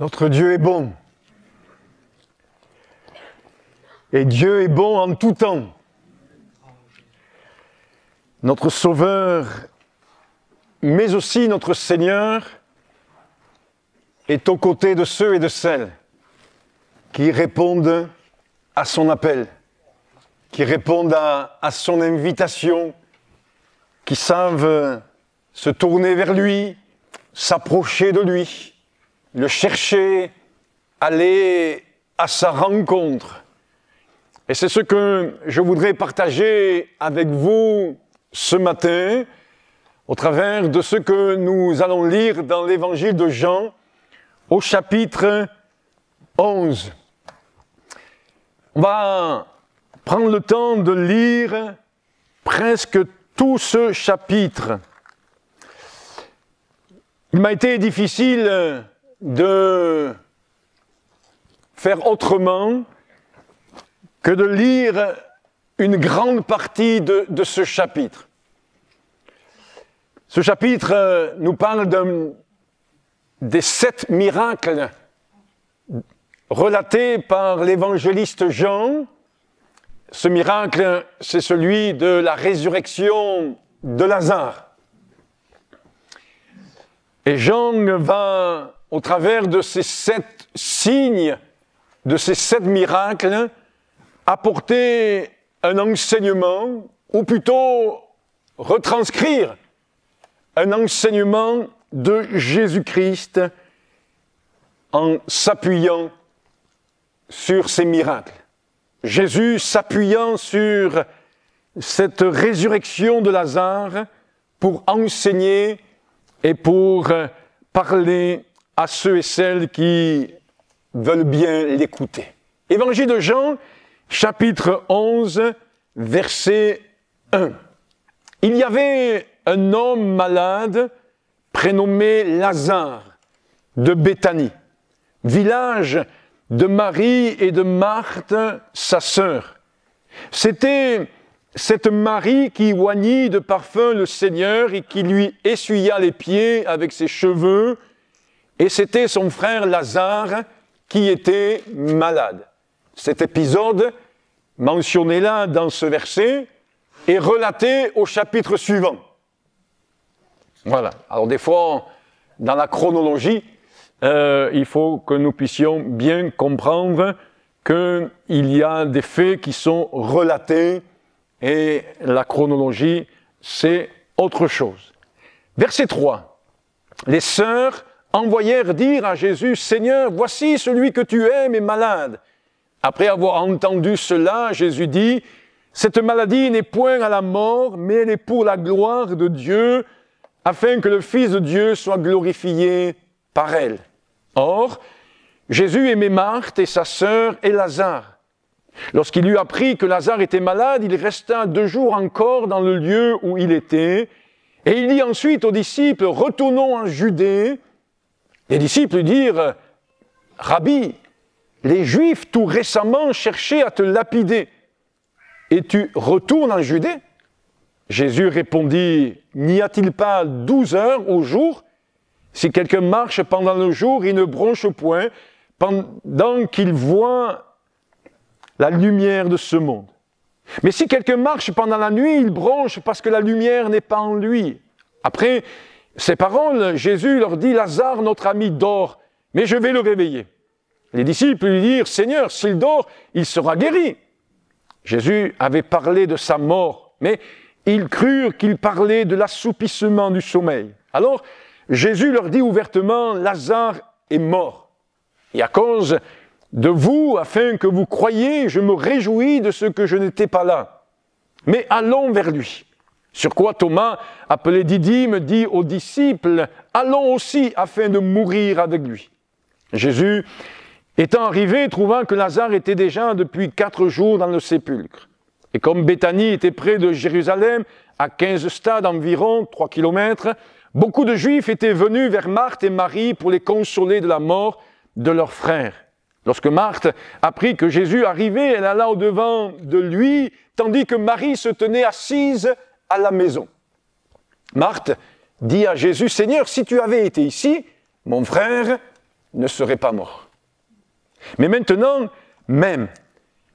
Notre Dieu est bon. Et Dieu est bon en tout temps. Notre Sauveur, mais aussi notre Seigneur, est aux côtés de ceux et de celles qui répondent à son appel, qui répondent à son invitation, qui savent se tourner vers lui, s'approcher de lui, le chercher, aller à sa rencontre. Et c'est ce que je voudrais partager avec vous ce matin, au travers de ce que nous allons lire dans l'évangile de Jean, au chapitre 11. On va prendre le temps de lire presque tout ce chapitre. Il m'a été difficile de faire autrement que de lire une grande partie de ce chapitre. Ce chapitre nous parle des 7 miracles relatés par l'évangéliste Jean. Ce miracle, c'est celui de la résurrection de Lazare. Et Jean va, au travers de ces 7 signes, de ces 7 miracles, apporter un enseignement, ou plutôt retranscrire un enseignement de Jésus-Christ en s'appuyant sur ces miracles. Jésus s'appuyant sur cette résurrection de Lazare pour enseigner et pour parler à ceux et celles qui veulent bien l'écouter. Évangile de Jean, chapitre 11, verset 1. Il y avait un homme malade prénommé Lazare de Béthanie, village de Marie et de Marthe, sa sœur. C'était cette Marie qui oignit de parfum le Seigneur et qui lui essuya les pieds avec ses cheveux, et c'était son frère Lazare qui était malade. Cet épisode, mentionné là dans ce verset, est relaté au chapitre suivant. Voilà. Alors des fois, dans la chronologie, il faut que nous puissions bien comprendre qu'il y a des faits qui sont relatés et la chronologie, c'est autre chose. Verset 3. Les sœurs envoyèrent dire à Jésus, « Seigneur, voici celui que tu aimes est malade. » Après avoir entendu cela, Jésus dit, « Cette maladie n'est point à la mort, mais elle est pour la gloire de Dieu, afin que le Fils de Dieu soit glorifié par elle. » Or, Jésus aimait Marthe et sa sœur et Lazare. Lorsqu'il eut appris que Lazare était malade, il resta 2 jours encore dans le lieu où il était, et il dit ensuite aux disciples, « Retournons en Judée. » Les disciples lui dirent, « Rabbi, les Juifs tout récemment cherchaient à te lapider, et tu retournes en Judée ?» Jésus répondit, « N'y a-t-il pas 12 heures au jour? Si quelqu'un marche pendant le jour, il ne bronche point, pendant qu'il voit la lumière de ce monde. Mais si quelqu'un marche pendant la nuit, il bronche parce que la lumière n'est pas en lui. » Après ces paroles, Jésus leur dit, « Lazare, notre ami, dort, mais je vais le réveiller. » Les disciples lui dirent, « Seigneur, s'il dort, il sera guéri. » Jésus avait parlé de sa mort, mais ils crurent qu'il parlait de l'assoupissement du sommeil. Alors, Jésus leur dit ouvertement, « Lazare est mort. Et à cause de vous, afin que vous croyiez, je me réjouis de ce que je n'étais pas là. Mais allons vers lui. » Sur quoi Thomas, appelé Didyme, dit aux disciples, « Allons aussi afin de mourir avec lui. » Jésus, étant arrivé, trouva que Lazare était déjà depuis 4 jours dans le sépulcre. Et comme Béthanie était près de Jérusalem, à 15 stades environ, 3 kilomètres, beaucoup de Juifs étaient venus vers Marthe et Marie pour les consoler de la mort de leur frère. Lorsque Marthe apprit que Jésus arrivait, elle alla au-devant de lui, tandis que Marie se tenait assise à la maison. Marthe dit à Jésus, « Seigneur, si tu avais été ici, mon frère ne serait pas mort. Mais maintenant, même,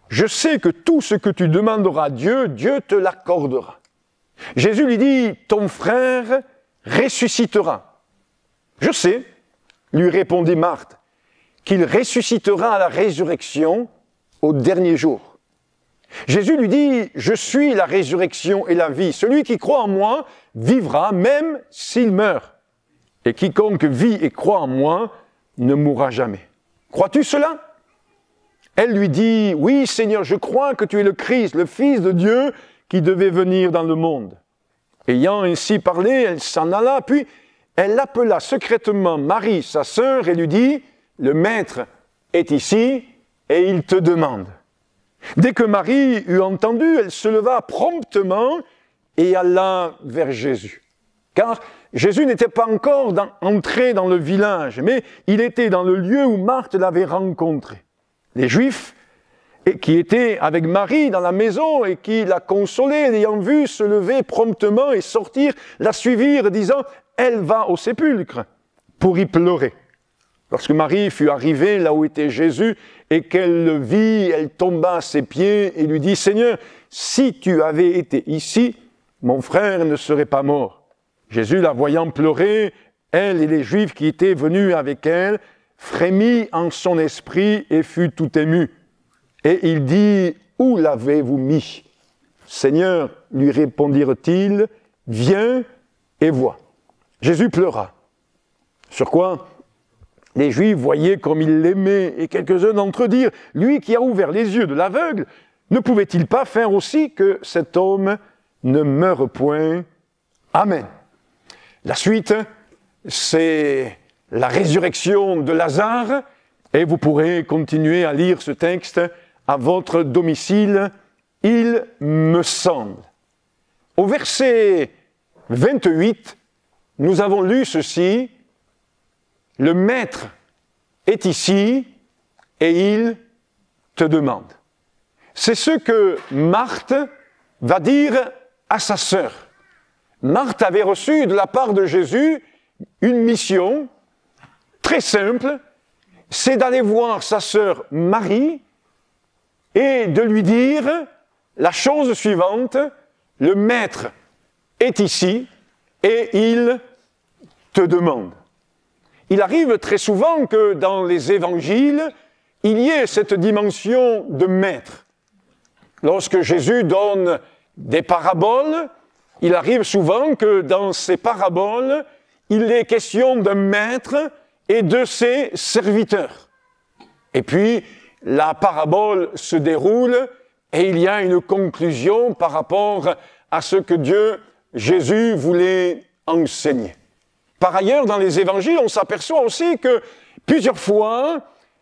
je sais que tout ce que tu demanderas à Dieu, Dieu te l'accordera. Jésus lui dit, ton frère ressuscitera. Je sais, lui répondit Marthe, qu'il ressuscitera à la résurrection au dernier jour. Jésus lui dit, je suis la résurrection et la vie. Celui qui croit en moi vivra même s'il meurt. Et quiconque vit et croit en moi ne mourra jamais. Crois-tu cela? Elle lui dit, oui Seigneur, je crois que tu es le Christ, le Fils de Dieu qui devait venir dans le monde. Ayant ainsi parlé, elle s'en alla, puis elle appela secrètement Marie, sa sœur, et lui dit, le Maître est ici et il te demande. Dès que Marie eut entendu, elle se leva promptement et alla vers Jésus. Car Jésus n'était pas encore entré dans le village, mais il était dans le lieu où Marthe l'avait rencontré. Les Juifs qui étaient avec Marie dans la maison et qui la consolaient, l'ayant vue se lever promptement et sortir, la suivirent, disant « Elle va au sépulcre » pour y pleurer. Lorsque Marie fut arrivée là où était Jésus et qu'elle le vit, elle tomba à ses pieds et lui dit « Seigneur, si tu avais été ici, mon frère ne serait pas mort. » Jésus, la voyant pleurer, elle et les Juifs qui étaient venus avec elle, frémit en son esprit et fut tout ému. Et il dit, « Où l'avez-vous mis ?» Seigneur, lui répondirent-ils, « Viens et vois. » Jésus pleura. Sur quoi les Juifs voyaient comme il l'aimait, et quelques-uns d'entre eux dirent, « Lui qui a ouvert les yeux de l'aveugle, ne pouvait-il pas faire aussi que cet homme ne meure point ?» Amen. La suite, c'est la résurrection de Lazare, et vous pourrez continuer à lire ce texte à votre domicile, il me semble. Au verset 28, nous avons lu ceci, « Le Maître est ici et il te demande. » C'est ce que Marthe va dire à sa sœur. Marthe avait reçu de la part de Jésus une mission très simple, c'est d'aller voir sa sœur Marie et de lui dire la chose suivante, le Maître est ici et il te demande. Il arrive très souvent que dans les évangiles, il y ait cette dimension de Maître. Lorsque Jésus donne des paraboles, il arrive souvent que dans ces paraboles, il est question d'un maître et de ses serviteurs. Et puis, la parabole se déroule et il y a une conclusion par rapport à ce que Jésus voulait enseigner. Par ailleurs, dans les évangiles, on s'aperçoit aussi que plusieurs fois,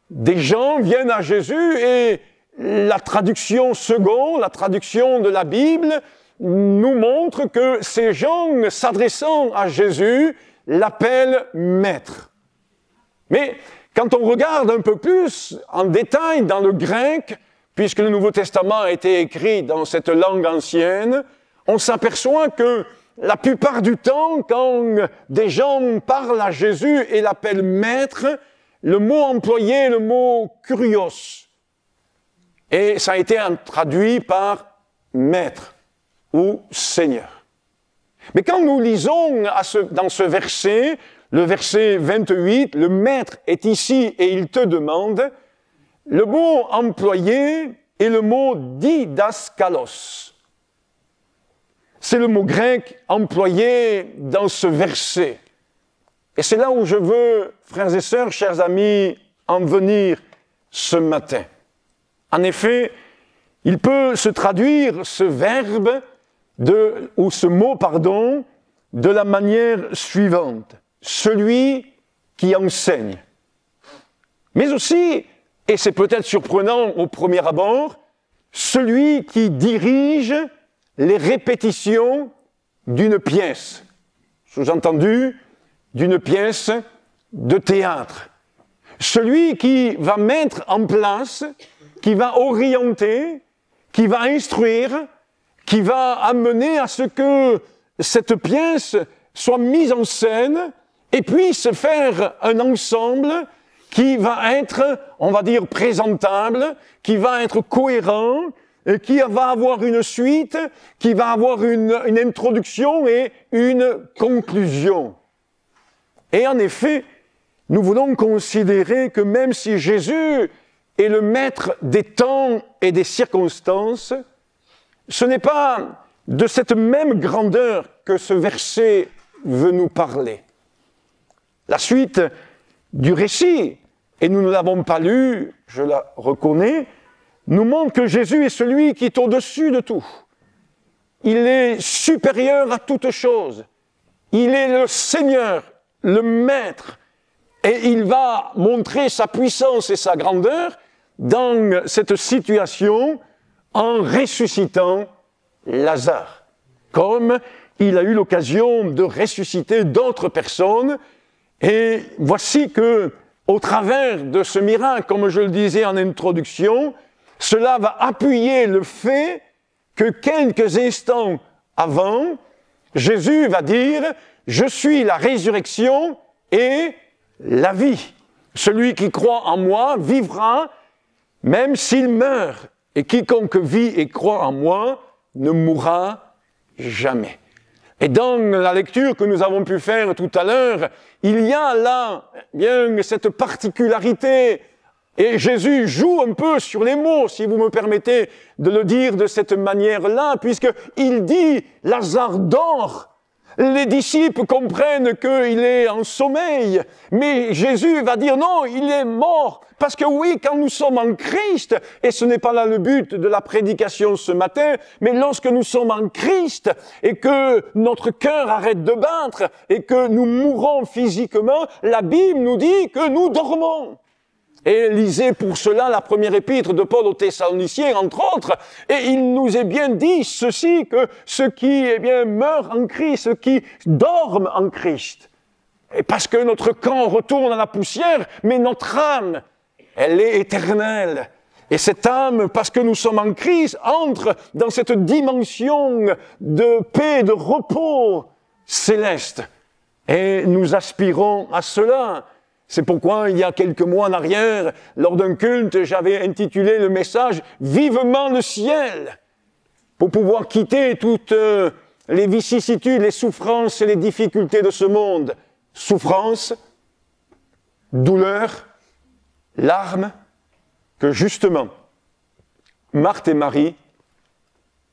des gens viennent à Jésus et la traduction seconde, la traduction de la Bible, nous montre que ces gens, s'adressant à Jésus, l'appellent Maître. Mais quand on regarde un peu plus en détail dans le grec, puisque le Nouveau Testament a été écrit dans cette langue ancienne, on s'aperçoit que la plupart du temps, quand des gens parlent à Jésus et l'appellent Maître, le mot employé est le mot kurios. Et ça a été traduit par Maître ou Seigneur. Mais quand nous lisons dans ce verset, le verset 28, le Maître est ici et il te demande, le mot employé est le mot didaskalos. C'est le mot grec employé dans ce verset. Et c'est là où je veux, frères et sœurs, chers amis, en venir ce matin. En effet, il peut se traduire ce verbe ou ce mot, de la manière suivante. Celui qui enseigne. Mais aussi, et c'est peut-être surprenant au premier abord, celui qui dirige les répétitions d'une pièce. Sous-entendu, d'une pièce de théâtre. Celui qui va mettre en place, qui va orienter, qui va instruire, qui va amener à ce que cette pièce soit mise en scène et puisse faire un ensemble qui va être, on va dire, présentable, qui va être cohérent, et qui va avoir une suite, qui va avoir une introduction et une conclusion. Et en effet, nous voulons considérer que même si Jésus est le maître des temps et des circonstances, ce n'est pas de cette même grandeur que ce verset veut nous parler. La suite du récit, et nous ne l'avons pas lu, je la reconnais, nous montre que Jésus est celui qui est au-dessus de tout. Il est supérieur à toute chose. Il est le Seigneur, le Maître, et il va montrer sa puissance et sa grandeur dans cette situation en ressuscitant Lazare, comme il a eu l'occasion de ressusciter d'autres personnes. Et voici que, au travers de ce miracle, comme je le disais en introduction, cela va appuyer le fait que quelques instants avant, Jésus va dire « Je suis la résurrection et la vie. Celui qui croit en moi vivra, même s'il meurt. Et quiconque vit et croit en moi ne mourra jamais. » Et dans la lecture que nous avons pu faire tout à l'heure, il y a là bien cette particularité. Et Jésus joue un peu sur les mots, si vous me permettez de le dire de cette manière-là, puisqu'il dit « Lazare dort ». Les disciples comprennent qu'il est en sommeil, mais Jésus va dire non, il est mort. Parce que oui, quand nous sommes en Christ, et ce n'est pas là le but de la prédication ce matin, mais lorsque nous sommes en Christ et que notre cœur arrête de battre et que nous mourons physiquement, la Bible nous dit que nous dormons. Et lisez pour cela la première épître de Paul aux Thessaloniciens, entre autres, et il nous est bien dit ceci, que ceux qui, meurent en Christ, ceux qui dorment en Christ, et parce que notre corps retourne à la poussière, mais notre âme, elle est éternelle. Et cette âme, parce que nous sommes en Christ, entre dans cette dimension de paix, de repos céleste. Et nous aspirons à cela. C'est pourquoi, il y a quelques mois en arrière, lors d'un culte, j'avais intitulé le message « Vivement le ciel » pour pouvoir quitter toutes les vicissitudes, les souffrances et les difficultés de ce monde. Souffrance, douleur, larmes, que justement, Marthe et Marie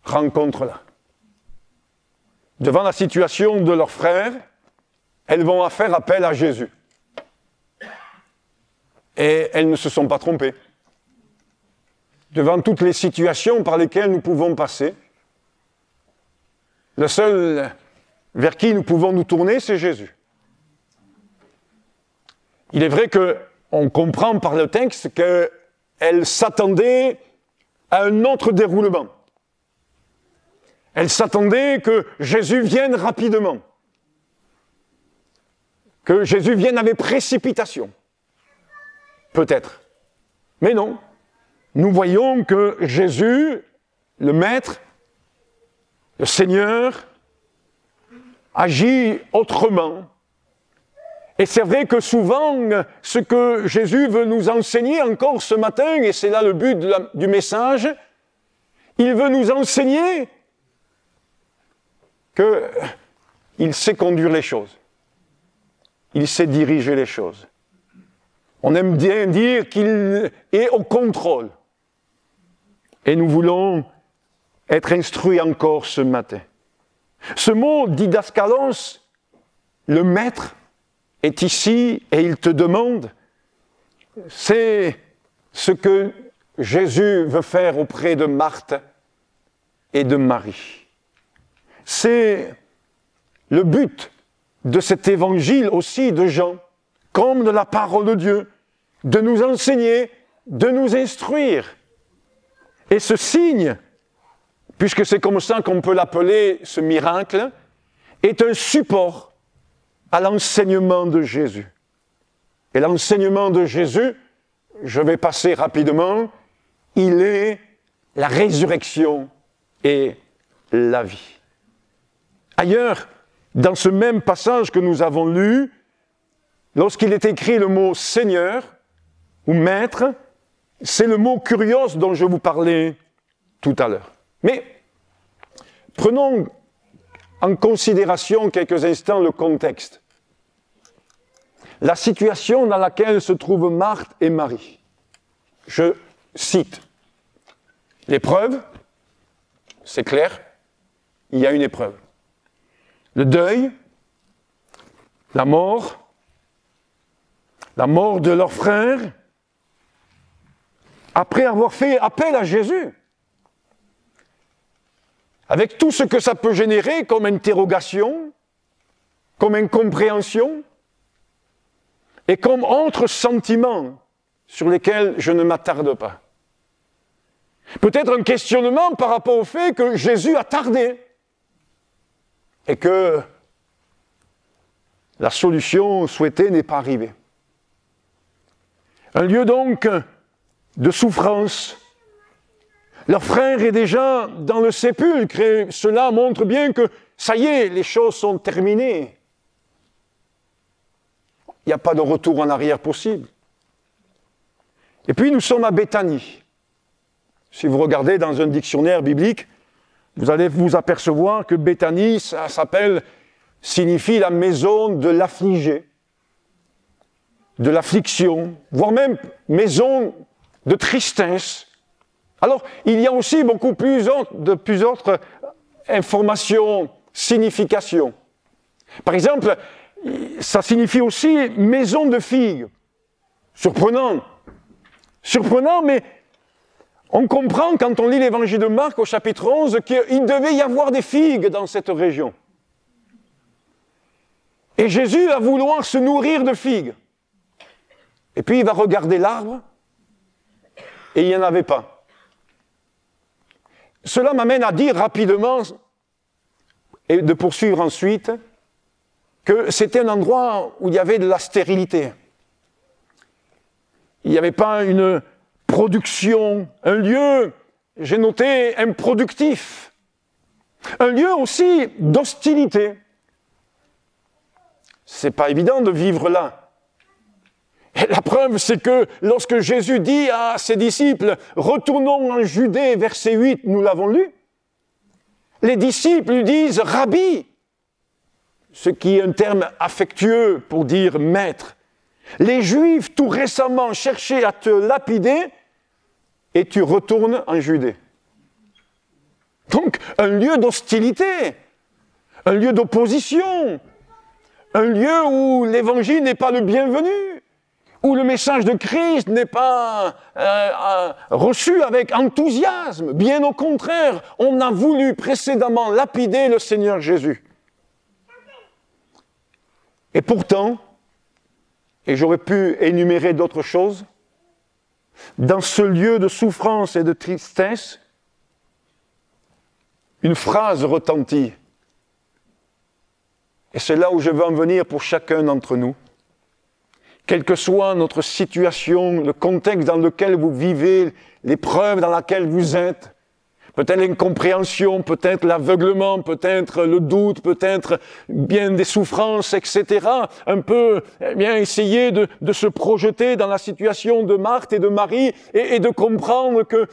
rencontrent là. Devant la situation de leur frère, elles vont faire appel à Jésus. Et elles ne se sont pas trompées. Devant toutes les situations par lesquelles nous pouvons passer, le seul vers qui nous pouvons nous tourner, c'est Jésus. Il est vrai qu'on comprend par le texte qu'elles s'attendaient à un autre déroulement. Elles s'attendaient que Jésus vienne rapidement, que Jésus vienne avec précipitation. Peut-être. Mais non. Nous voyons que Jésus, le Maître, le Seigneur, agit autrement. Et c'est vrai que souvent, ce que Jésus veut nous enseigner encore ce matin, et c'est là le but du message, il veut nous enseigner qu'il sait conduire les choses. Il sait diriger les choses. On aime bien dire qu'il est au contrôle. Et nous voulons être instruits encore ce matin. Ce mot didaskalos, le maître, est ici et il te demande, c'est ce que Jésus veut faire auprès de Marthe et de Marie. C'est le but de cet évangile aussi de Jean, comme de la parole de Dieu, de nous enseigner, de nous instruire. Et ce signe, puisque c'est comme ça qu'on peut l'appeler, ce miracle, est un support à l'enseignement de Jésus. Et l'enseignement de Jésus, je vais passer rapidement, il est la résurrection et la vie. Ailleurs, dans ce même passage que nous avons lu, lorsqu'il est écrit le mot « Seigneur », ou maître, c'est le mot kurios dont je vous parlais tout à l'heure. Mais prenons en considération quelques instants le contexte. La situation dans laquelle se trouvent Marthe et Marie. Je cite. L'épreuve, c'est clair, il y a une épreuve. Le deuil, la mort de leur frère, après avoir fait appel à Jésus, avec tout ce que ça peut générer comme interrogation, comme incompréhension, et comme autres sentiments sur lesquels je ne m'attarde pas. Peut-être un questionnement par rapport au fait que Jésus a tardé et que la solution souhaitée n'est pas arrivée. Un lieu donc de souffrance. Leur frère est déjà dans le sépulcre et cela montre bien que ça y est, les choses sont terminées. Il n'y a pas de retour en arrière possible. Et puis nous sommes à Béthanie. Si vous regardez dans un dictionnaire biblique, vous allez vous apercevoir que Béthanie, ça signifie la maison de l'affligé, de l'affliction, voire même maison de tristesse. Alors, il y a aussi beaucoup plus autres informations, significations. Par exemple, ça signifie aussi maison de figues. Surprenant. Surprenant, mais on comprend quand on lit l'évangile de Marc au chapitre 11 qu'il devait y avoir des figues dans cette région. Et Jésus va vouloir se nourrir de figues. Et puis il va regarder l'arbre et il n'y en avait pas. Cela m'amène à dire rapidement et de poursuivre ensuite que c'était un endroit où il y avait de la stérilité. Il n'y avait pas une production, un lieu, j'ai noté, improductif. Un lieu aussi d'hostilité. C'est pas évident de vivre là. Et la preuve, c'est que lorsque Jésus dit à ses disciples « Retournons en Judée », verset 8, nous l'avons lu, les disciples lui disent « Rabbi », ce qui est un terme affectueux pour dire « maître ». Les Juifs, tout récemment, cherchaient à te lapider et tu retournes en Judée. Donc, un lieu d'hostilité, un lieu d'opposition, un lieu où l'évangile n'est pas le bienvenu, où le message de Christ n'est pas reçu avec enthousiasme. Bien au contraire, on a voulu précédemment lapider le Seigneur Jésus. Et pourtant, et j'aurais pu énumérer d'autres choses, dans ce lieu de souffrance et de tristesse, une phrase retentit. Et c'est là où je veux en venir pour chacun d'entre nous. Quelle que soit notre situation, le contexte dans lequel vous vivez, l'épreuve dans laquelle vous êtes, peut-être l'incompréhension, peut-être l'aveuglement, peut-être le doute, peut-être bien des souffrances, etc. Un peu, essayer de se projeter dans la situation de Marthe et de Marie et de comprendre que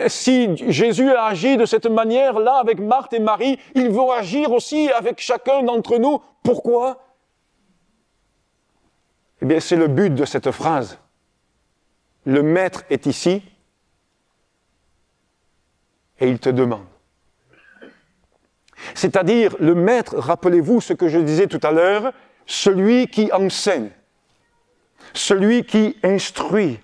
si Jésus a agi de cette manière-là avec Marthe et Marie, il veut agir aussi avec chacun d'entre nous. Pourquoi? Eh bien, c'est le but de cette phrase. Le Maître est ici. Et il te demande. C'est-à-dire, le maître, rappelez-vous ce que je disais tout à l'heure, celui qui enseigne, celui qui instruit,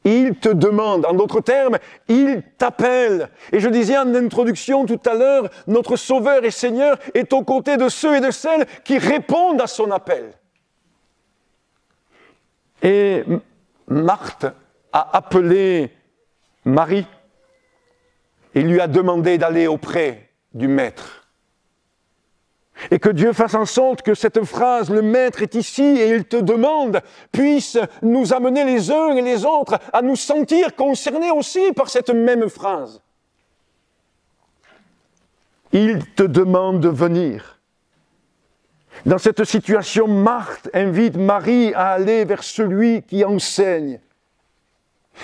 il te demande. En d'autres termes, il t'appelle. Et je disais en introduction tout à l'heure, notre Sauveur et Seigneur est aux côtés de ceux et de celles qui répondent à son appel. Et Marthe a appelé Marie. Il lui a demandé d'aller auprès du Maître. Et que Dieu fasse en sorte que cette phrase, le Maître est ici et il te demande, puisse nous amener les uns et les autres à nous sentir concernés aussi par cette même phrase. Il te demande de venir. Dans cette situation, Marthe invite Marie à aller vers celui qui enseigne.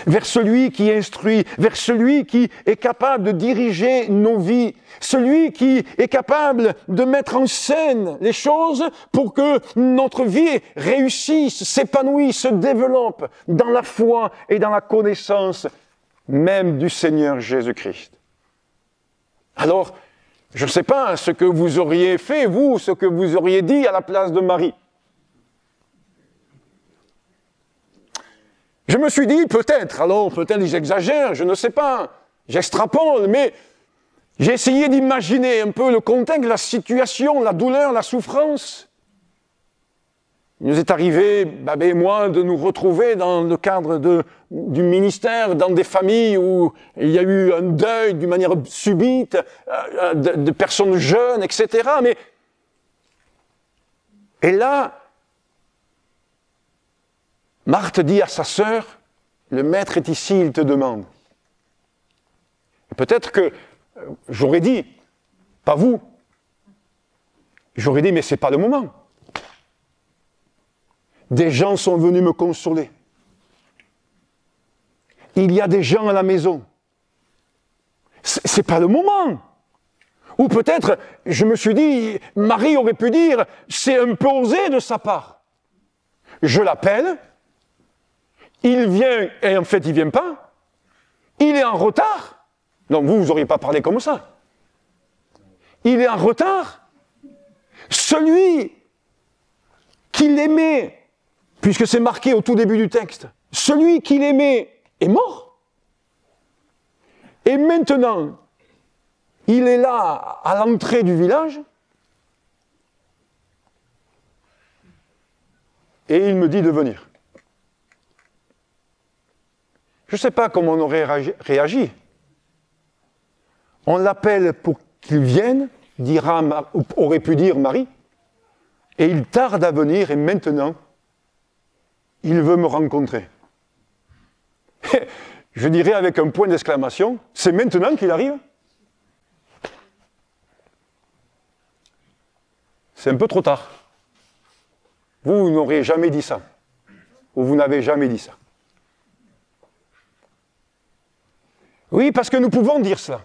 vers celui qui instruit, vers celui qui est capable de diriger nos vies, celui qui est capable de mettre en scène les choses pour que notre vie réussisse, s'épanouisse, se développe dans la foi et dans la connaissance même du Seigneur Jésus-Christ. Alors, je ne sais pas ce que vous auriez fait, vous, ce que vous auriez dit à la place de Marie. Je me suis dit, peut-être j'exagère, je ne sais pas, j'extrapole, mais j'ai essayé d'imaginer un peu le contexte, la situation, la douleur, la souffrance. Il nous est arrivé, Babé et moi, de nous retrouver dans le cadre du ministère, dans des familles où il y a eu un deuil d'une manière subite, de personnes jeunes, etc. Et là, Marthe dit à sa sœur, le maître est ici, il te demande. Peut-être que j'aurais dit, pas vous, j'aurais dit, mais c'est pas le moment. Des gens sont venus me consoler. Il y a des gens à la maison. C'est pas le moment. Ou peut-être, je me suis dit, Marie aurait pu dire, c'est un peu osé de sa part. Je l'appelle, il vient, et en fait il ne vient pas, il est en retard. Non, vous n'auriez pas parlé comme ça. Il est en retard. Celui qui l'aimait, puisque c'est marqué au tout début du texte, celui qui l'aimait est mort. Et maintenant, il est là, à l'entrée du village, et il me dit de venir. Je ne sais pas comment on aurait réagi. On l'appelle pour qu'il vienne, aurait pu dire Marie, et il tarde à venir, et maintenant, il veut me rencontrer. Je dirais avec un point d'exclamation, c'est maintenant qu'il arrive? C'est un peu trop tard. Vous n'auriez jamais dit ça. Ou vous n'avez jamais dit ça. Oui, parce que nous pouvons dire cela.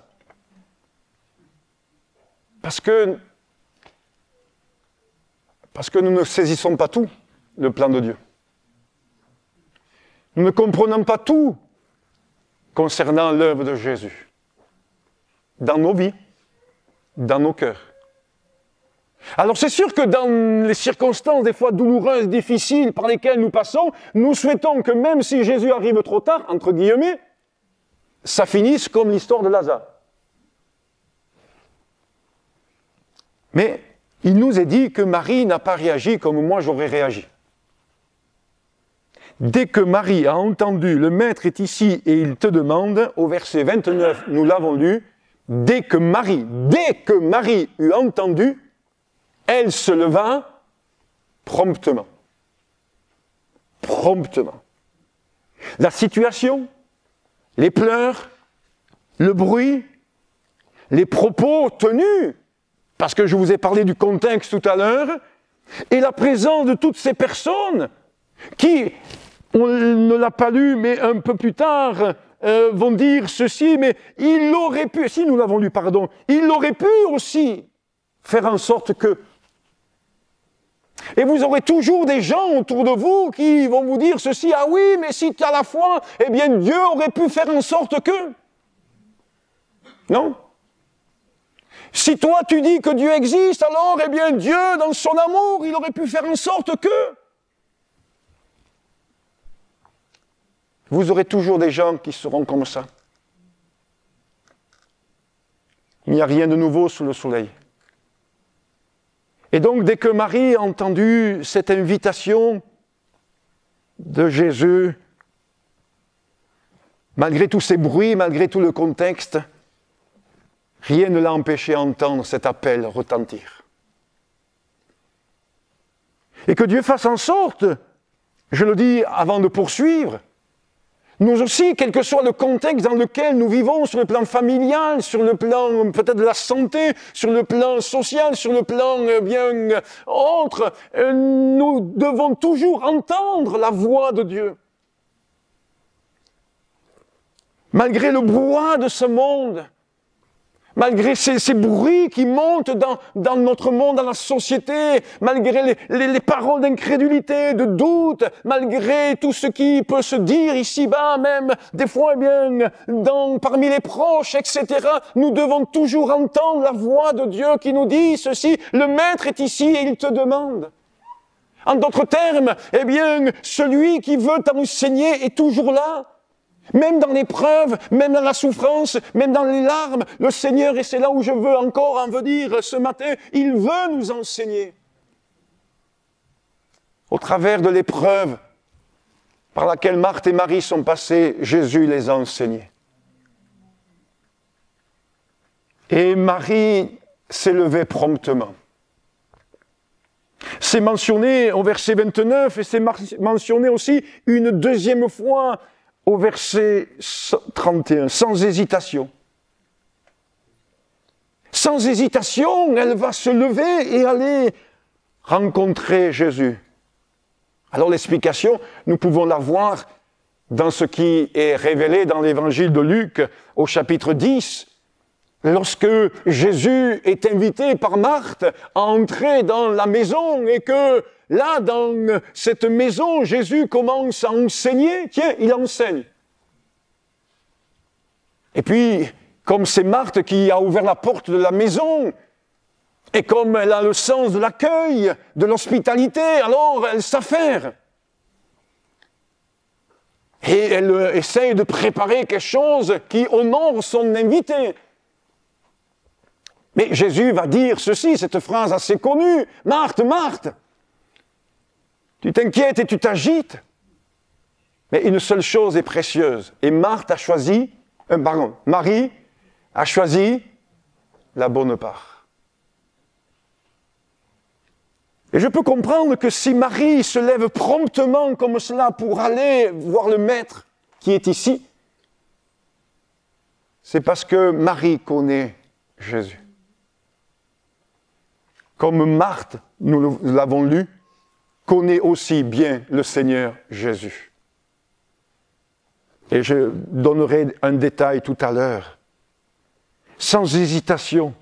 Parce que nous ne saisissons pas tout, le plan de Dieu. Nous ne comprenons pas tout concernant l'œuvre de Jésus. Dans nos vies, dans nos cœurs. Alors c'est sûr que dans les circonstances des fois douloureuses, difficiles par lesquelles nous passons, nous souhaitons que même si Jésus arrive trop tard, entre guillemets, ça finisse comme l'histoire de Lazare. Mais il nous est dit que Marie n'a pas réagi comme moi j'aurais réagi. Dès que Marie a entendu « Le Maître est ici et il te demande », au verset 29, nous l'avons lu, dès que Marie eut entendu, elle se leva promptement. Promptement. La situation, les pleurs, le bruit, les propos tenus, parce que je vous ai parlé du contexte tout à l'heure, et la présence de toutes ces personnes qui, on ne l'a pas lu, mais un peu plus tard, vont dire ceci, mais il aurait pu, si nous l'avons lu, pardon, il aurait pu aussi faire en sorte que... Et vous aurez toujours des gens autour de vous qui vont vous dire ceci, ah oui, mais si tu as la foi, eh bien Dieu aurait pu faire en sorte que... Non? Si toi tu dis que Dieu existe, alors eh bien Dieu, dans son amour, il aurait pu faire en sorte que... Vous aurez toujours des gens qui seront comme ça. Il n'y a rien de nouveau sous le soleil. Et donc, dès que Marie a entendu cette invitation de Jésus, malgré tous ces bruits, malgré tout le contexte, rien ne l'a empêché d'entendre cet appel retentir. Et que Dieu fasse en sorte, je le dis avant de poursuivre, nous aussi, quel que soit le contexte dans lequel nous vivons, sur le plan familial, sur le plan peut-être de la santé, sur le plan social, sur le plan bien autre, nous devons toujours entendre la voix de Dieu. malgré le brouhaha de ce monde, malgré ces bruits qui montent dans notre monde, dans la société, malgré les paroles d'incrédulité, de doute, malgré tout ce qui peut se dire ici-bas, même des fois, parmi les proches, etc., nous devons toujours entendre la voix de Dieu qui nous dit ceci, le Maître est ici et il te demande. En d'autres termes, celui qui veut t'enseigner est toujours là. Même dans l'épreuve, même dans la souffrance, même dans les larmes, le Seigneur, et c'est là où je veux encore en venir ce matin, il veut nous enseigner. Au travers de l'épreuve par laquelle Marthe et Marie sont passées, Jésus les a enseignés. Et Marie s'est levée promptement. C'est mentionné au verset 29 et c'est mentionné aussi une deuxième fois au verset 31, sans hésitation. Sans hésitation, elle va se lever et aller rencontrer Jésus. Alors l'explication, nous pouvons la voir dans ce qui est révélé dans l'évangile de Luc au chapitre 10, lorsque Jésus est invité par Marthe à entrer dans la maison et que là, dans cette maison, Jésus commence à enseigner. Tiens, il enseigne. Et puis, comme c'est Marthe qui a ouvert la porte de la maison, et comme elle a le sens de l'accueil, de l'hospitalité, alors elle s'affaire. Et elle essaye de préparer quelque chose qui honore son invité. Mais Jésus va dire ceci, cette phrase assez connue, « Marthe, Marthe, tu t'inquiètes et tu t'agites, mais une seule chose est précieuse. Et Marie a choisi la bonne part. » Et je peux comprendre que si Marie se lève promptement comme cela pour aller voir le Maître qui est ici, c'est parce que Marie connaît Jésus. Comme Marthe, nous l'avons lu, connaît aussi bien le Seigneur Jésus. Et je donnerai un détail tout à l'heure. Sans hésitation,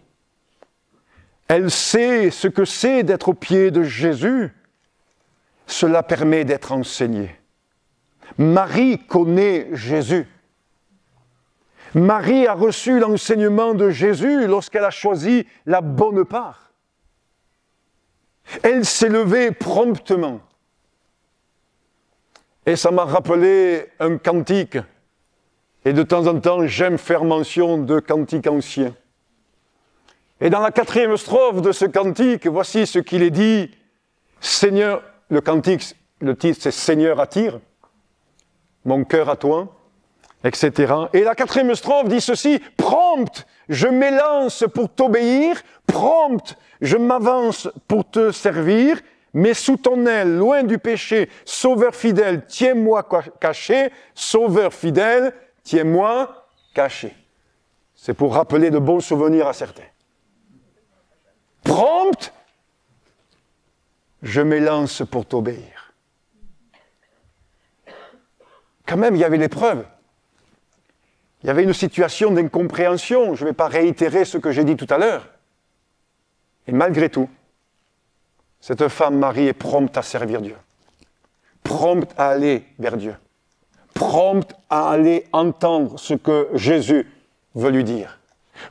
elle sait ce que c'est d'être au pied de Jésus. Cela permet d'être enseignée. Marie connaît Jésus. Marie a reçu l'enseignement de Jésus lorsqu'elle a choisi la bonne part. Elle s'est levée promptement. Et ça m'a rappelé un cantique. Et de temps en temps, j'aime faire mention de cantiques anciens. Et dans la 4e strophe de ce cantique, voici ce qu'il est dit. Seigneur, le cantique, le titre c'est Seigneur attire, mon cœur à toi, etc. Et la 4e strophe dit ceci, prompte, je m'élance pour t'obéir, prompte, je m'avance pour te servir, mais sous ton aile, loin du péché, Sauveur fidèle, tiens-moi caché, Sauveur fidèle, tiens-moi caché. C'est pour rappeler de bons souvenirs à certains. Prompte, je m'élance pour t'obéir. Quand même, il y avait l'épreuve. Il y avait une situation d'incompréhension. Je ne vais pas réitérer ce que j'ai dit tout à l'heure. Et malgré tout, cette femme Marie est prompte à servir Dieu. Prompte à aller vers Dieu. Prompte à aller entendre ce que Jésus veut lui dire.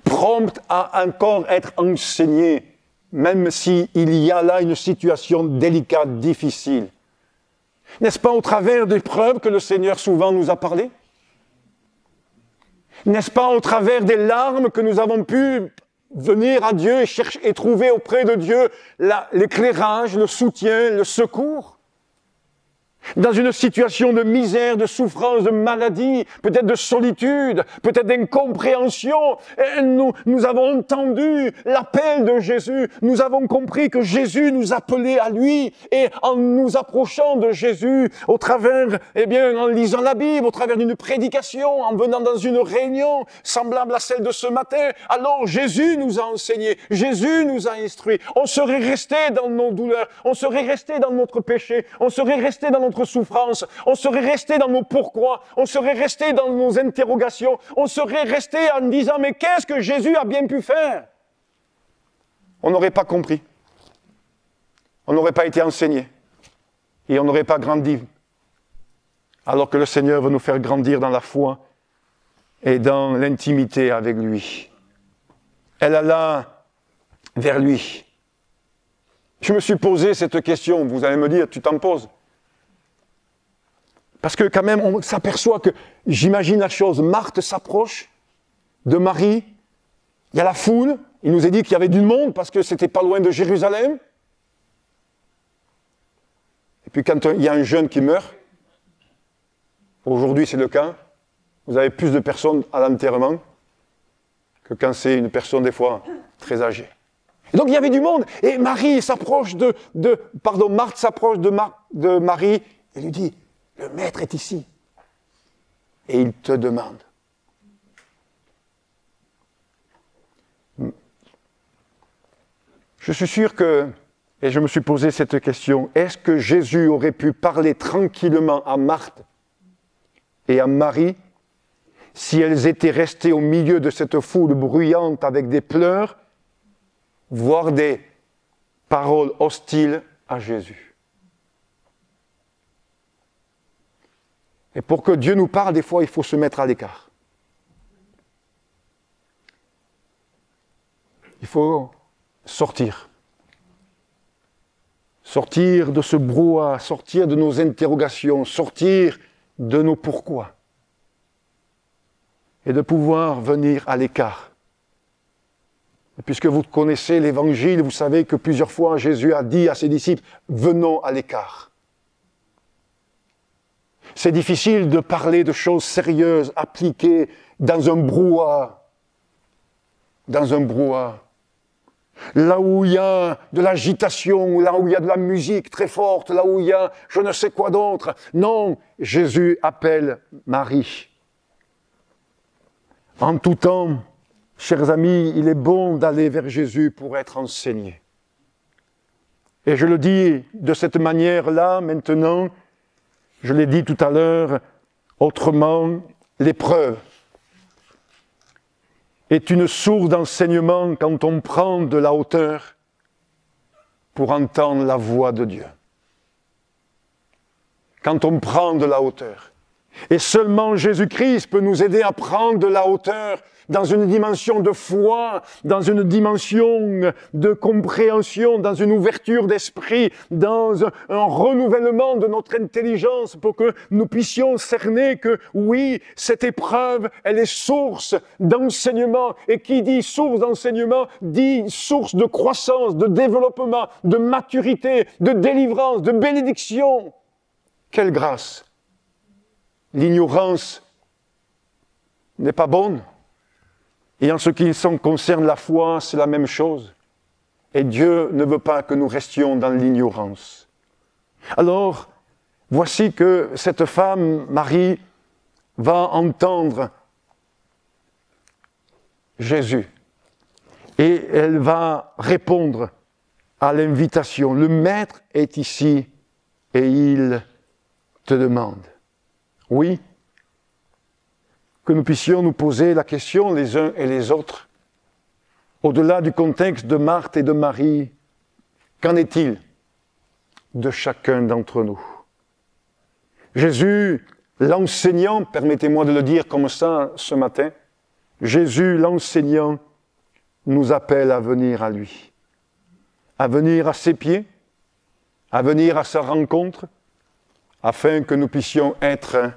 Prompte à encore être enseignée, même s'il y a là une situation délicate, difficile. N'est-ce pas au travers des preuves que le Seigneur souvent nous a parlé? N'est-ce pas au travers des larmes que nous avons pu venir à Dieu et chercher et trouver auprès de Dieu l'éclairage, le soutien, le secours? Dans une situation de misère, de souffrance, de maladie, peut-être de solitude, peut-être d'incompréhension, nous avons entendu l'appel de Jésus, nous avons compris que Jésus nous appelait à lui, et en nous approchant de Jésus, au travers, en lisant la Bible, au travers d'une prédication, en venant dans une réunion semblable à celle de ce matin, alors Jésus nous a enseigné, Jésus nous a instruits. On serait resté dans nos douleurs, on serait resté dans notre péché, on serait resté dans notre souffrance, on serait resté dans nos pourquoi, on serait resté dans nos interrogations, on serait resté en disant « Mais qu'est-ce que Jésus a bien pu faire ?» On n'aurait pas compris. On n'aurait pas été enseigné. Et on n'aurait pas grandi. Alors que le Seigneur veut nous faire grandir dans la foi et dans l'intimité avec lui. Elle alla vers lui. Je me suis posé cette question, vous allez me dire, tu t'en poses. Parce que quand même, on s'aperçoit que, j'imagine la chose, Marthe s'approche de Marie, il y a la foule, il nous est dit qu'il y avait du monde parce que c'était pas loin de Jérusalem. Et puis quand il y a un jeune qui meurt, aujourd'hui c'est le cas, vous avez plus de personnes à l'enterrement que quand c'est une personne des fois très âgée. Et donc il y avait du monde, et Marthe s'approche de Marie, et lui dit, le maître est ici. Et il te demande. Je suis sûr que, et je me suis posé cette question, est-ce que Jésus aurait pu parler tranquillement à Marthe et à Marie si elles étaient restées au milieu de cette foule bruyante avec des pleurs, voire des paroles hostiles à Jésus? Et pour que Dieu nous parle, des fois, il faut se mettre à l'écart. Il faut sortir. Sortir de ce brouhaha, sortir de nos interrogations, sortir de nos pourquoi. Et de pouvoir venir à l'écart. Et puisque vous connaissez l'Évangile, vous savez que plusieurs fois Jésus a dit à ses disciples, venons à l'écart. C'est difficile de parler de choses sérieuses, appliquées dans un brouhaha. Dans un brouhaha. Là où il y a de l'agitation, là où il y a de la musique très forte, là où il y a je ne sais quoi d'autre. Non, Jésus appelle Marie. En tout temps, chers amis, il est bon d'aller vers Jésus pour être enseigné. Et je le dis de cette manière-là, maintenant, je l'ai dit tout à l'heure, autrement, l'épreuve est une source d'enseignement quand on prend de la hauteur pour entendre la voix de Dieu. Quand on prend de la hauteur. Et seulement Jésus-Christ peut nous aider à prendre de la hauteur dans une dimension de foi, dans une dimension de compréhension, dans une ouverture d'esprit, dans un renouvellement de notre intelligence pour que nous puissions cerner que oui, cette épreuve, elle est source d'enseignement. Et qui dit source d'enseignement, dit source de croissance, de développement, de maturité, de délivrance, de bénédiction. Quelle grâce! L'ignorance n'est pas bonne. Et en ce qui concerne la foi, c'est la même chose. Et Dieu ne veut pas que nous restions dans l'ignorance. Alors, voici que cette femme, Marie, va entendre Jésus. Et elle va répondre à l'invitation. Le Maître est ici et il te demande. Oui, que nous puissions nous poser la question les uns et les autres, au-delà du contexte de Marthe et de Marie, qu'en est-il de chacun d'entre nous? Jésus, l'enseignant, permettez-moi de le dire comme ça ce matin, Jésus, l'enseignant, nous appelle à venir à lui, à venir à ses pieds, à venir à sa rencontre, afin que nous puissions être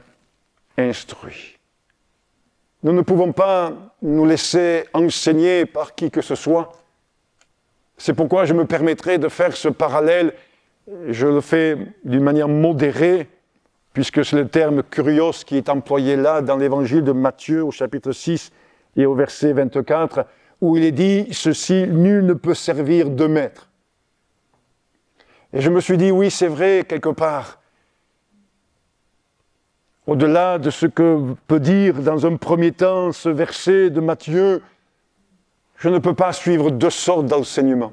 instruits. Nous ne pouvons pas nous laisser enseigner par qui que ce soit. C'est pourquoi je me permettrai de faire ce parallèle. Je le fais d'une manière modérée, puisque c'est le terme kurios qui est employé là dans l'évangile de Matthieu au chapitre 6 et au verset 24, où il est dit « Ceci, nul ne peut servir deux maîtres ». Et je me suis dit, oui, c'est vrai, quelque part. Au-delà de ce que peut dire dans un premier temps ce verset de Matthieu, je ne peux pas suivre deux sortes d'enseignements.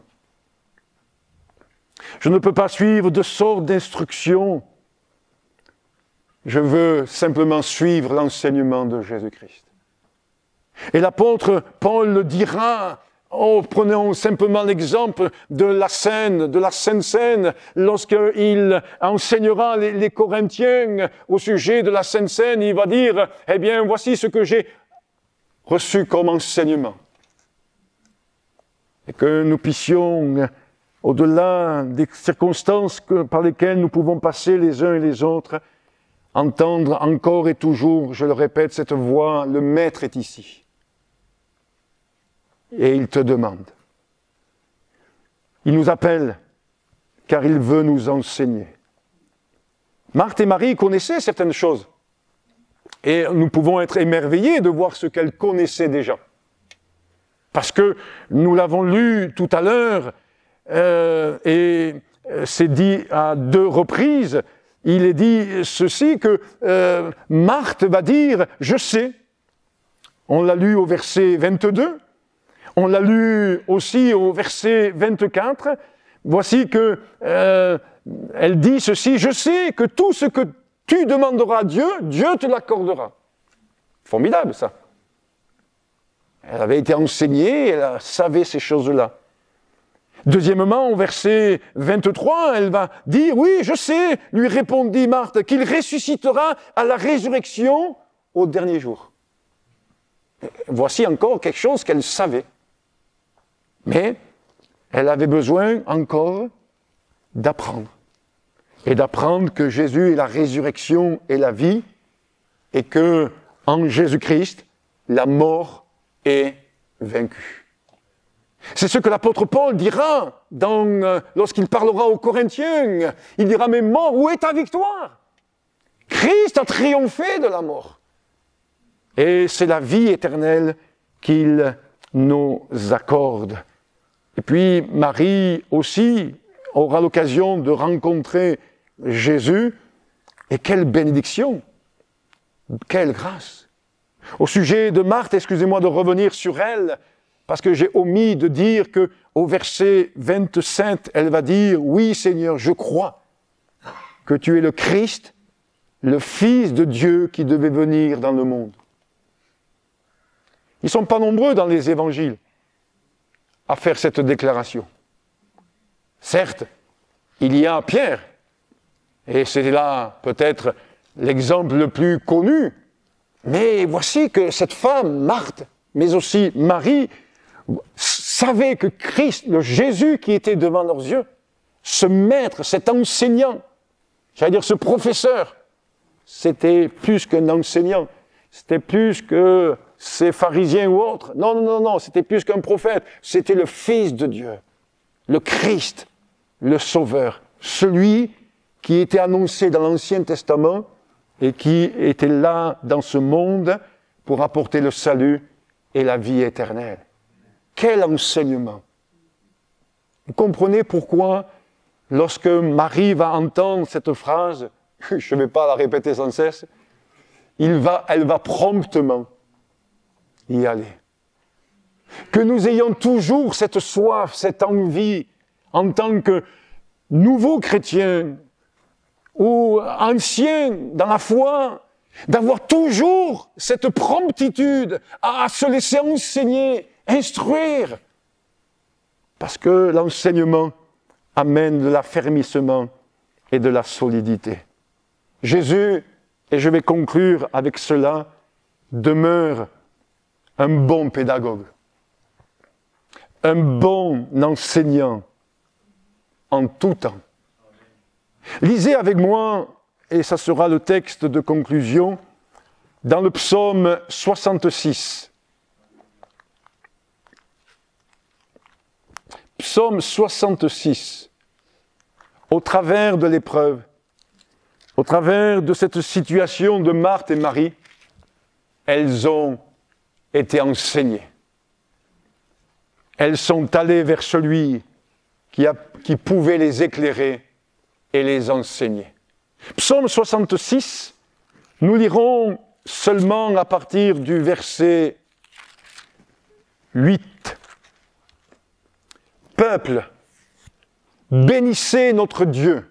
Je ne peux pas suivre deux sortes d'instructions. je veux simplement suivre l'enseignement de Jésus-Christ. Et l'apôtre Paul le dira, prenons simplement l'exemple de la Sainte Seine, lorsqu'il enseignera les Corinthiens au sujet de la Sainte Seine, il va dire, eh bien, voici ce que j'ai reçu comme enseignement. Et que nous puissions, au-delà des circonstances par lesquelles nous pouvons passer les uns et les autres, entendre encore et toujours, je le répète, cette voix, le Maître est ici. Et il te demande. Il nous appelle, car il veut nous enseigner. Marthe et Marie connaissaient certaines choses. Et nous pouvons être émerveillés de voir ce qu'elles connaissaient déjà. Parce que nous l'avons lu tout à l'heure, et c'est dit à 2 reprises, il est dit ceci, que Marthe va dire « je sais ». On l'a lu au verset 22, on l'a lu aussi au verset 24. Voici que elle dit ceci, « je sais que tout ce que tu demanderas à Dieu, Dieu te l'accordera ». Formidable ça. Elle avait été enseignée, elle savait ces choses-là. Deuxièmement, au verset 23, elle va dire « oui, je sais », lui répondit Marthe, « qu'il ressuscitera à la résurrection au dernier jour ». Voici encore quelque chose qu'elle savait. Mais elle avait besoin encore d'apprendre. Et d'apprendre que Jésus est la résurrection et la vie, et que en Jésus-Christ, la mort est vaincue. C'est ce que l'apôtre Paul dira lorsqu'il parlera aux Corinthiens. Il dira « mais mort, où est ta victoire ? Christ a triomphé de la mort. » Et c'est la vie éternelle qu'il nous accorde. Et puis Marie aussi aura l'occasion de rencontrer Jésus. Et quelle bénédiction, quelle grâce. Au sujet de Marthe, excusez-moi de revenir sur elle, parce que j'ai omis de dire qu'au verset 27, elle va dire « oui Seigneur, je crois que tu es le Christ, le Fils de Dieu qui devait venir dans le monde. » Ils ne sont pas nombreux dans les évangiles à faire cette déclaration. Certes, il y a Pierre, et c'est là peut-être l'exemple le plus connu, mais voici que cette femme, Marthe, mais aussi Marie, savait que Christ, le Jésus qui était devant leurs yeux, ce maître, cet enseignant, j'allais dire ce professeur, c'était plus qu'un enseignant, c'était plus que ces pharisiens ou autres. Non, c'était plus qu'un prophète, c'était le Fils de Dieu, le Christ, le Sauveur, celui qui était annoncé dans l'Ancien Testament et qui était là dans ce monde pour apporter le salut et la vie éternelle. Quel enseignement! Vous comprenez pourquoi, lorsque Marie va entendre cette phrase, je ne vais pas la répéter sans cesse, elle va promptement y aller. Que nous ayons toujours cette soif, cette envie, en tant que nouveaux chrétiens ou anciens dans la foi, d'avoir toujours cette promptitude à se laisser enseigner, instruire, parce que l'enseignement amène de l'affermissement et de la solidité. Jésus, et je vais conclure avec cela, demeure un bon pédagogue, un bon enseignant en tout temps. Lisez avec moi, et ça sera le texte de conclusion, dans le psaume 66. Psaume 66, au travers de l'épreuve, au travers de cette situation de Marthe et Marie, elles ont été enseignées. Elles sont allées vers celui qui pouvait les éclairer et les enseigner. Psaume 66, nous lirons seulement à partir du verset 8. Peuple, bénissez notre Dieu,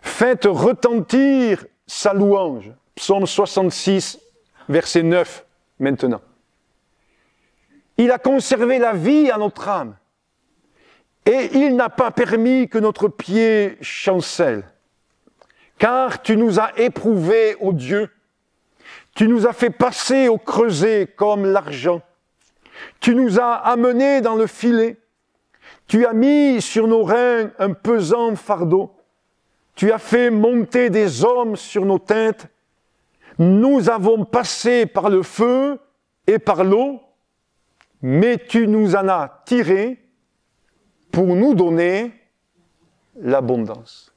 faites retentir sa louange. Psaume 66, verset 9, maintenant. Il a conservé la vie à notre âme. Et il n'a pas permis que notre pied chancelle. Car tu nous as éprouvés, ô Dieu. Tu nous as fait passer au creuset comme l'argent. Tu nous as amenés dans le filet. Tu as mis sur nos reins un pesant fardeau. Tu as fait monter des hommes sur nos têtes. Nous avons passé par le feu et par l'eau, mais tu nous en as tirés pour nous donner l'abondance.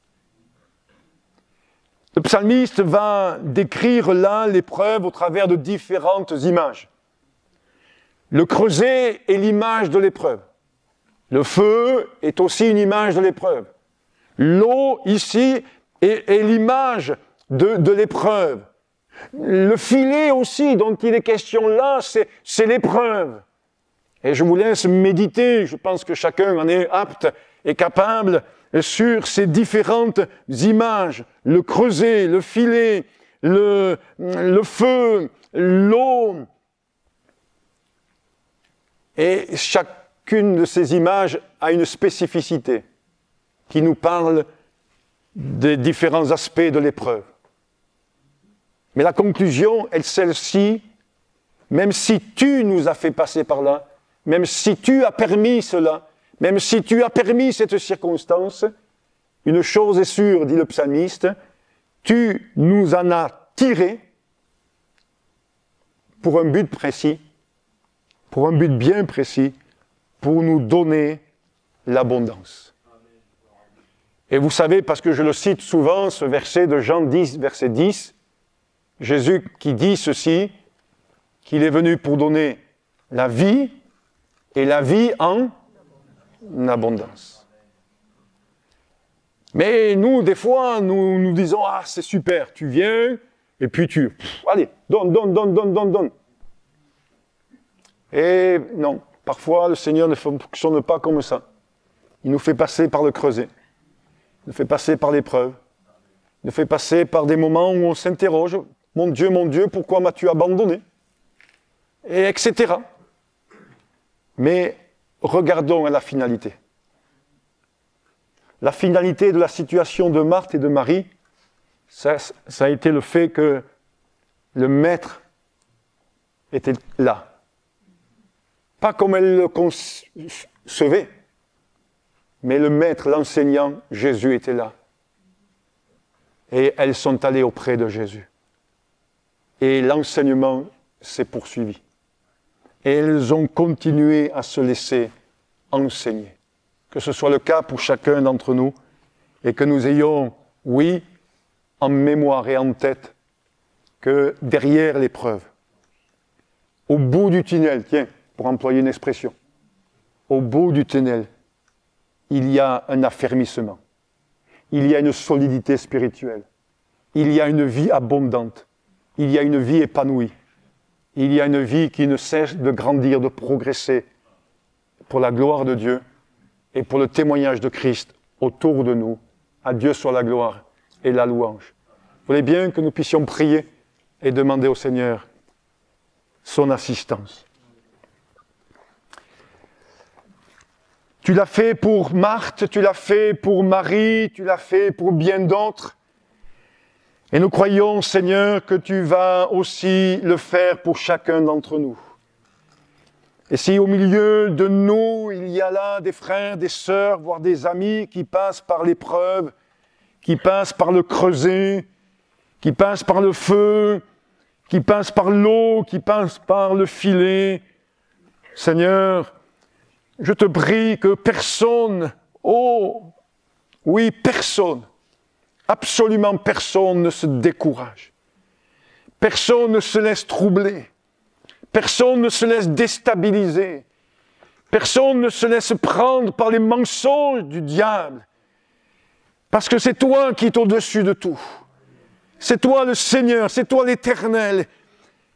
Le psalmiste va décrire là l'épreuve au travers de différentes images. Le creuset est l'image de l'épreuve. Le feu est aussi une image de l'épreuve. L'eau, ici, est l'image de l'épreuve. Le filet aussi, dont il est question là, c'est l'épreuve. Et je vous laisse méditer, je pense que chacun en est apte et capable sur ces différentes images. Le creuset, le filet, le feu, l'eau. Et chacune de ces images a une spécificité qui nous parle des différents aspects de l'épreuve. Mais la conclusion est celle-ci, même si tu nous as fait passer par là, même si tu as permis cela, même si tu as permis cette circonstance, une chose est sûre, dit le psalmiste, tu nous en as tirés pour un but précis, pour un but bien précis, pour nous donner l'abondance. Et vous savez, parce que je le cite souvent, ce verset de Jean 10, verset 10, Jésus qui dit ceci, qu'il est venu pour donner la vie, et la vie en abondance. Mais nous, des fois, nous disons, ah, c'est super, tu viens, et puis allez, donne. Et non, parfois, le Seigneur ne fonctionne pas comme ça. Il nous fait passer par le creuset. Il nous fait passer par l'épreuve. Il nous fait passer par des moments où on s'interroge, mon Dieu, pourquoi m'as-tu abandonné? Et etc. Mais regardons à la finalité. La finalité de la situation de Marthe et de Marie, ça a été le fait que le Maître était là. Pas comme elle le concevait, mais le Maître, l'enseignant, Jésus était là. Et elles sont allées auprès de Jésus. Et l'enseignement s'est poursuivi. Et elles ont continué à se laisser enseigner. Que ce soit le cas pour chacun d'entre nous, et que nous ayons, oui, en mémoire et en tête, que derrière l'épreuve, au bout du tunnel, tiens, pour employer une expression, au bout du tunnel, il y a un affermissement, il y a une solidité spirituelle, il y a une vie abondante, il y a une vie épanouie, il y a une vie qui ne cesse de grandir, de progresser pour la gloire de Dieu et pour le témoignage de Christ autour de nous. À Dieu soit la gloire et la louange. Vous voulez bien que nous puissions prier et demander au Seigneur son assistance. Tu l'as fait pour Marthe, tu l'as fait pour Marie, tu l'as fait pour bien d'autres. Et nous croyons, Seigneur, que tu vas aussi le faire pour chacun d'entre nous. Et si au milieu de nous, il y a là des frères, des sœurs, voire des amis qui passent par l'épreuve, qui passent par le creuset, qui passent par le feu, qui passent par l'eau, qui passent par le filet, Seigneur, je te prie que personne, personne, absolument personne ne se décourage. Personne ne se laisse troubler. Personne ne se laisse déstabiliser. Personne ne se laisse prendre par les mensonges du diable. Parce que c'est toi qui es au-dessus de tout. C'est toi le Seigneur, c'est toi l'Éternel.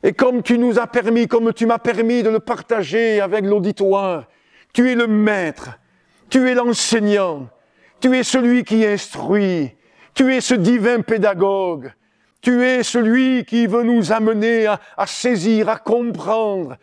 Et comme tu nous as permis, comme tu m'as permis de le partager avec l'auditoire, tu es le Maître, tu es l'enseignant, tu es celui qui instruit, tu es ce divin pédagogue. Tu es celui qui veut nous amener à saisir, à comprendre,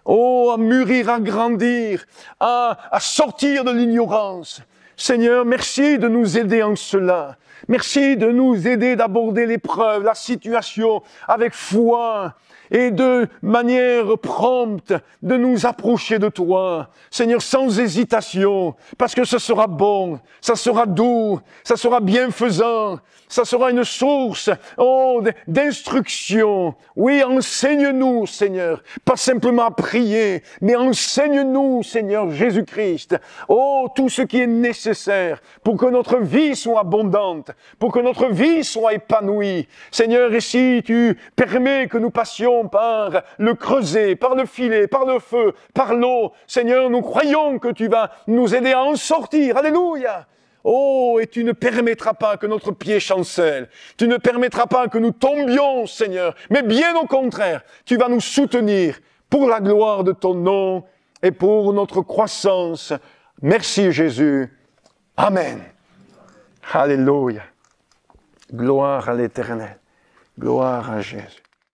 à mûrir, à grandir, à sortir de l'ignorance. Seigneur, merci de nous aider en cela. Merci de nous aider d'aborder l'épreuve, la situation avec foi et de manière prompte de nous approcher de toi. Seigneur, sans hésitation, parce que ce sera bon, ça sera doux, ça sera bienfaisant, ça sera une source d'instruction. Oui, enseigne-nous, Seigneur, pas simplement à prier, mais enseigne-nous, Seigneur Jésus-Christ, tout ce qui est nécessaire pour que notre vie soit abondante, pour que notre vie soit épanouie. Seigneur, et si tu permets que nous passions par le creuset, par le filet, par le feu, par l'eau, Seigneur, nous croyons que tu vas nous aider à en sortir. Alléluia! Et tu ne permettras pas que notre pied chancelle. Tu ne permettras pas que nous tombions, Seigneur. Mais bien au contraire, tu vas nous soutenir pour la gloire de ton nom et pour notre croissance. Merci Jésus. Amen. Alléluia. Gloire à l'Éternel. Gloire à Jésus.